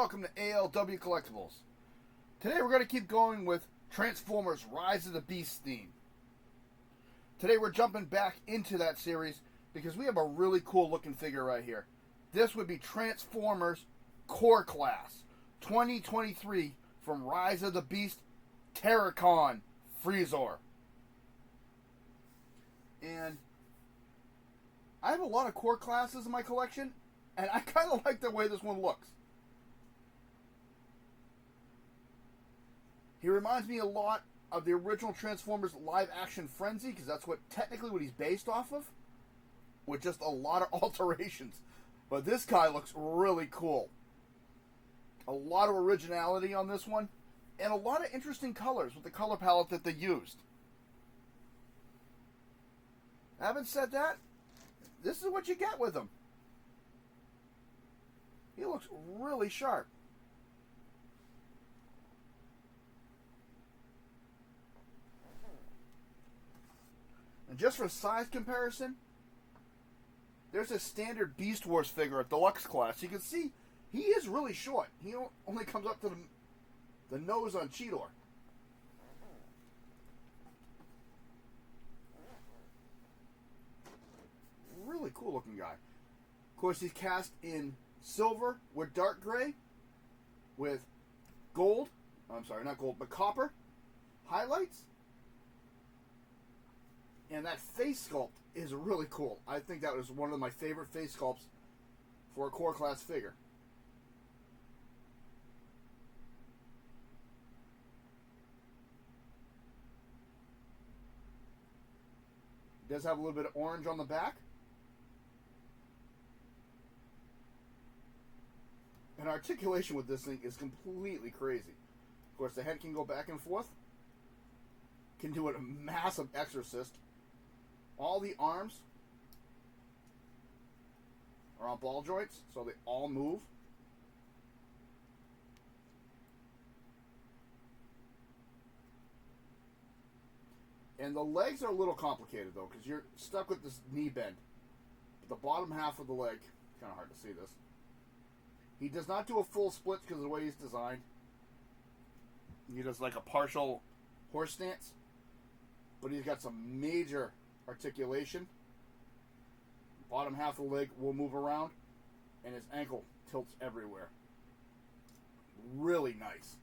welcome to ALW Collectibles. Today we're going to keep going with Transformers Rise of the Beast theme. Today we're jumping back into that series because we have a really cool looking figure right here. This would be Transformers Core Class 2023 from Rise of the Beast Terracon Freezor. And I have a lot of core classes in my collection, and I kind of like the way this one looks. He reminds me a lot of the original Transformers live action Frenzy, because that's technically what he's based off of, with just a lot of alterations. But this guy looks really cool. A lot of originality on this one, and a lot of interesting colors with the color palette that they used. Having said that, this is what you get with him. He looks really sharp. And just for size comparison, there's a standard Beast Wars figure at Deluxe class. You can see he is really short. He only comes up to the nose on Cheetor. Really cool looking guy. Of course, he's cast in silver with dark gray with gold. I'm sorry, not gold, but copper highlights. And that face sculpt is really cool. I think that was one of my favorite face sculpts for a core class figure. It does have a little bit of orange on the back. And articulation with this thing is completely crazy. Of course, the head can go back and forth. Can do a massive exorcist. All the arms are on ball joints, so they all move. And the legs are a little complicated, though, because you're stuck with this knee bend. But the bottom half of the leg, kind of hard to see this. He does not do a full split because of the way he's designed. He does like a partial horse stance. But he's got some major articulation. Bottom half of the leg will move around. And his ankle tilts everywhere. Really nice.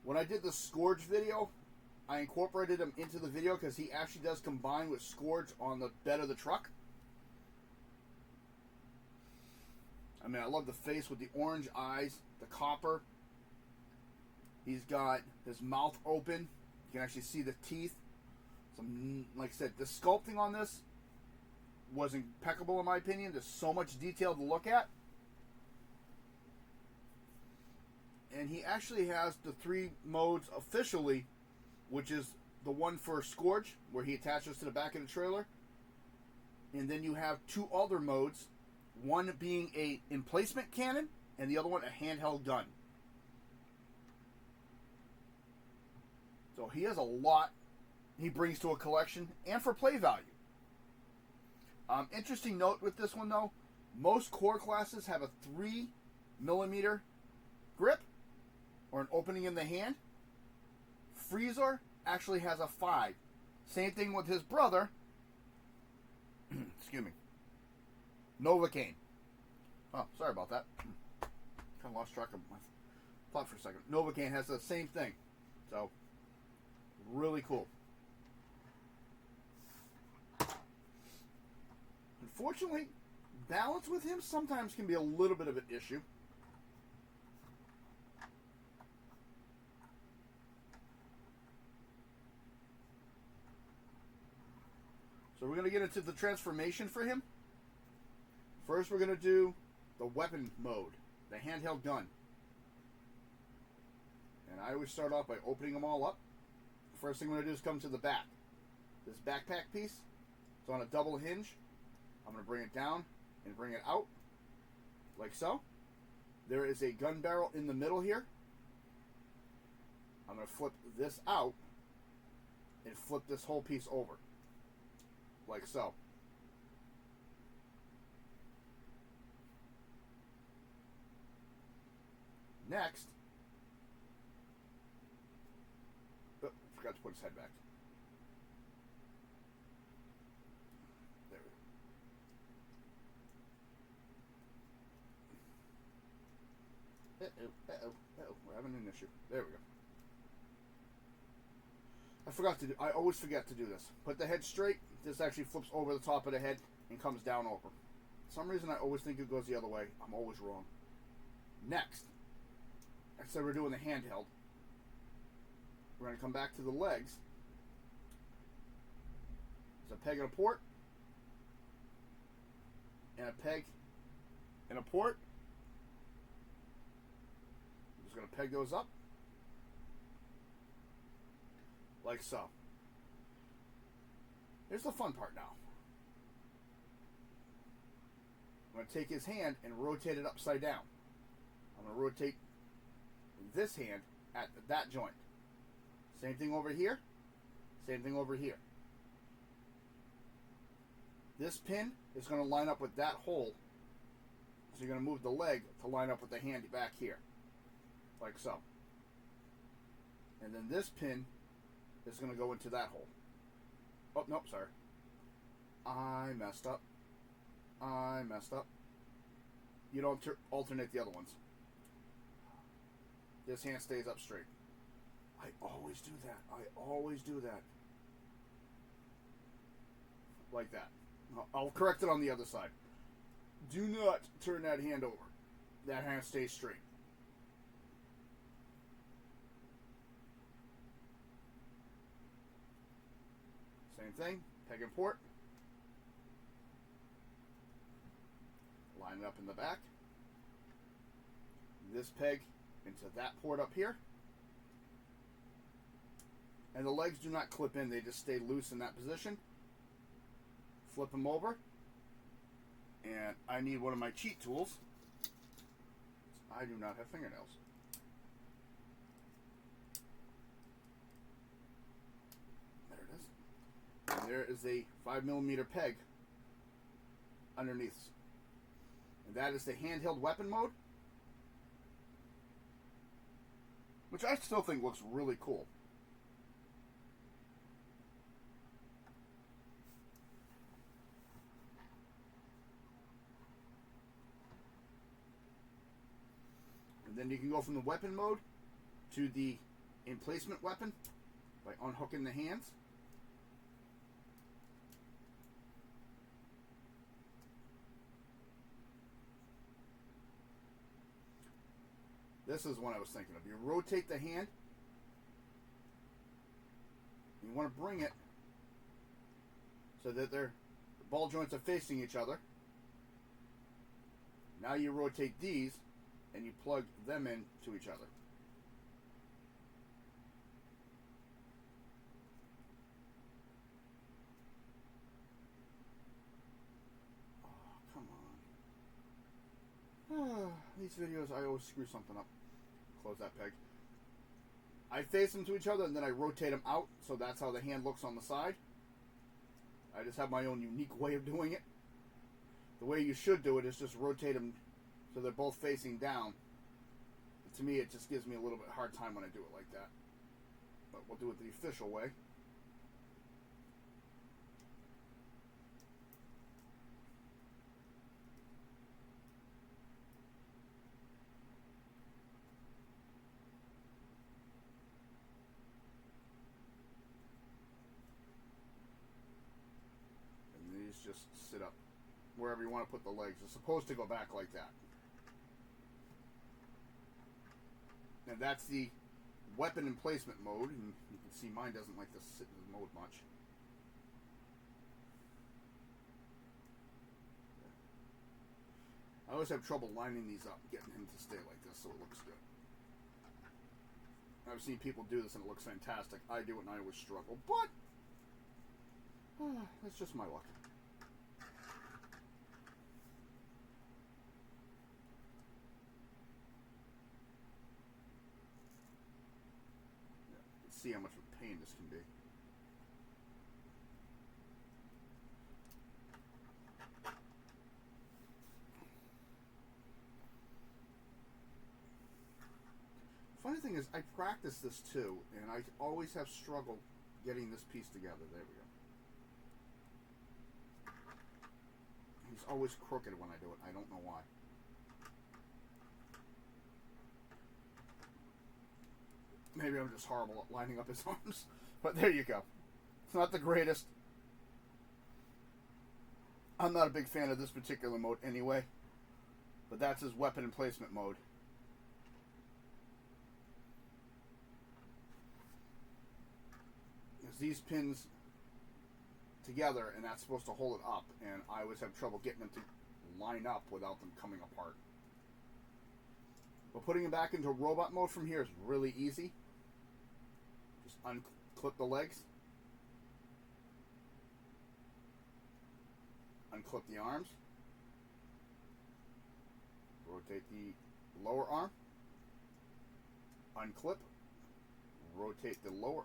When I did the Scourge video, I incorporated him into the video because he actually does combine with Scourge on the bed of the truck. I mean, I love the face with the orange eyes, the copper. He's got his mouth open. You can actually see the teeth. Some, like I said, the sculpting on this was impeccable in my opinion. There's so much detail to look at. And he actually has the 3 modes officially, which is the one for Scourge, where he attaches to the back of the trailer. And then you have 2 other modes. One being a emplacement cannon, and the other one a handheld gun. So he has a lot he brings to a collection, and for play value. Interesting note with this one, though. Most core classes have a 3mm grip, or an opening in the hand. Freezor actually has a 5. Same thing with his brother. Excuse me. Novocaine. Oh, sorry about that. Kind of lost track of my thought for a second. Novocaine has the same thing. So, really cool. Unfortunately, balance with him sometimes can be a little bit of an issue. So we're going to get into the transformation for him. First, we're going to do the weapon mode, the handheld gun. And I always start off by opening them all up. First thing I'm going to do is come to the back. This backpack piece is on a double hinge. I'm going to bring it down and bring it out, like so. There is a gun barrel in the middle here. I'm going to flip this out and flip this whole piece over, like so. Next, oh, forgot to put his head back. There we go. Uh-oh, we're having an issue. There we go. I always forget to do this. Put the head straight. This actually flips over the top of the head and comes down over. For some reason, I always think it goes the other way. I'm always wrong. Next, I said we're doing the handheld. We're going to come back to the legs. There's a peg and a port. And a peg and a port. I'm just going to peg those up. Like so. Here's the fun part now. I'm going to take his hand and rotate it upside down. I'm going to rotate this hand at that joint. Same thing over here. Same thing over here. This pin is going to line up with that hole. So you're going to move the leg to line up with the hand back here. Like so. And then this pin is going to go into that hole. Oh, nope, sorry. I messed up. You don't alternate the other ones. This hand stays up straight. I always do that. Like that. I'll correct it on the other side. Do not turn that hand over. That hand stays straight. Same thing, peg and port. Line it up in the back. This peg into that port up here. And the legs do not clip in, they just stay loose in that position. Flip them over. And I need one of my cheat tools. I do not have fingernails. And there is a 5mm peg underneath. And that is the handheld weapon mode, which I still think looks really cool. And then you can go from the weapon mode to the emplacement weapon by unhooking the hands. This is what I was thinking of. You rotate the hand. You want to bring it so that the ball joints are facing each other. Now you rotate these and you plug them into each other. Oh, come on. These videos, I always screw something up. Close that peg. I face them to each other and then I rotate them out, so that's how the hand looks on the side. I just have my own unique way of doing it. The way you should do it is just rotate them so they're both facing down. But to me, it just gives me a little bit hard time when I do it like that. But we'll do it the official way. Just sit up wherever you want to put the legs. It's supposed to go back like that. And that's the weapon emplacement mode. And you can see mine doesn't like to sit in the mode much. I always have trouble lining these up, getting him to stay like this so it looks good. I've seen people do this and it looks fantastic. I do it and I always struggle, but that's just my luck. See how much of a pain this can be. funny thing is, I practice this too, and I always have struggled getting this piece together. There we go. He's always crooked when I do it. I don't know why. Maybe I'm just horrible at lining up his arms. But there you go. It's not the greatest. I'm not a big fan of this particular mode anyway. But that's his weapon and placement mode. There's these pins together, and that's supposed to hold it up. And I always have trouble getting them to line up without them coming apart. But putting him back into robot mode from here is really easy. Just unclip the legs. Unclip the arms. Rotate the lower arm. Unclip. Rotate the lower.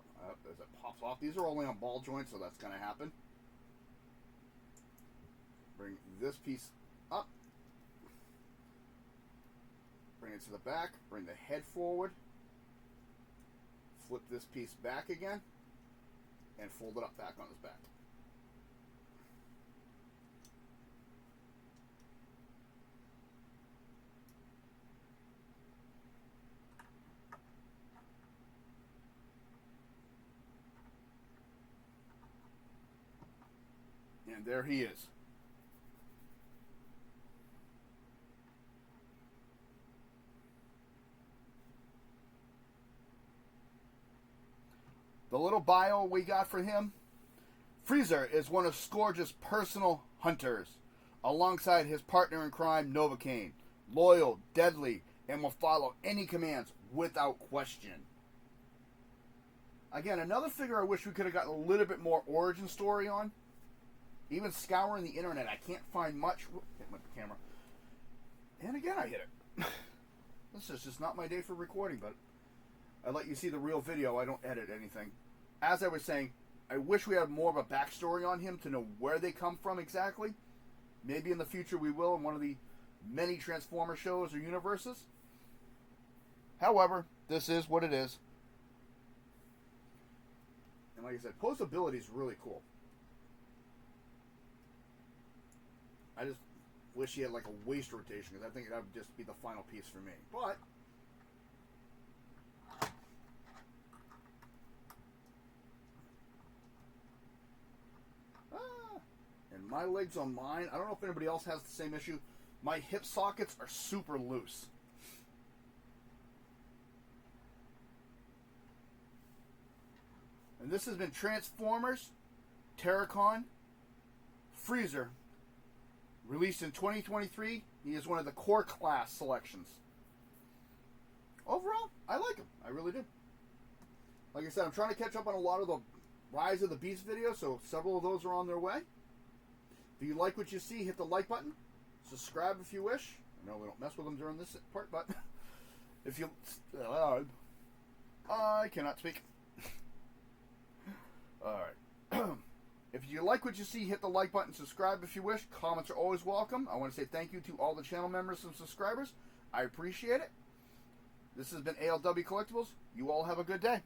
As it pops off. These are only on ball joints, so that's going to happen. Bring this piece up. Bring it to the back. Bring the head forward. Flip this piece back again. And fold it up back on his back. And there he is. The little bio we got for him. Freezor is one of Scourge's personal hunters, alongside his partner in crime, Novocaine. Loyal, deadly, and will follow any commands without question. Again, another figure I wish we could have gotten a little bit more origin story on. Even scouring the internet, I can't find much. Hit my camera. And again, I hit it. This is just not my day for recording, but I let you see the real video. I don't edit anything. As I was saying, I wish we had more of a backstory on him to know where they come from exactly. Maybe in the future we will in one of the many Transformer shows or universes. However, this is what it is. And like I said, posability is really cool. I just wish he had like a waist rotation, because I think that would just be the final piece for me. But and my legs on mine, I don't know if anybody else has the same issue. My hip sockets are super loose. And this has been Transformers Terracon Freezor. Released in 2023, he is one of the core class selections. Overall, I like him. I really do. Like I said, I'm trying to catch up on a lot of the Rise of the Beast videos, so several of those are on their way. If you like what you see, hit the like button. Subscribe if you wish. I know we don't mess with them during this part, but if you... I cannot speak. Alright. If you like what you see, hit the like button, subscribe if you wish. Comments are always welcome. I want to say thank you to all the channel members and subscribers. I appreciate it. This has been ALW Collectibles. You all have a good day.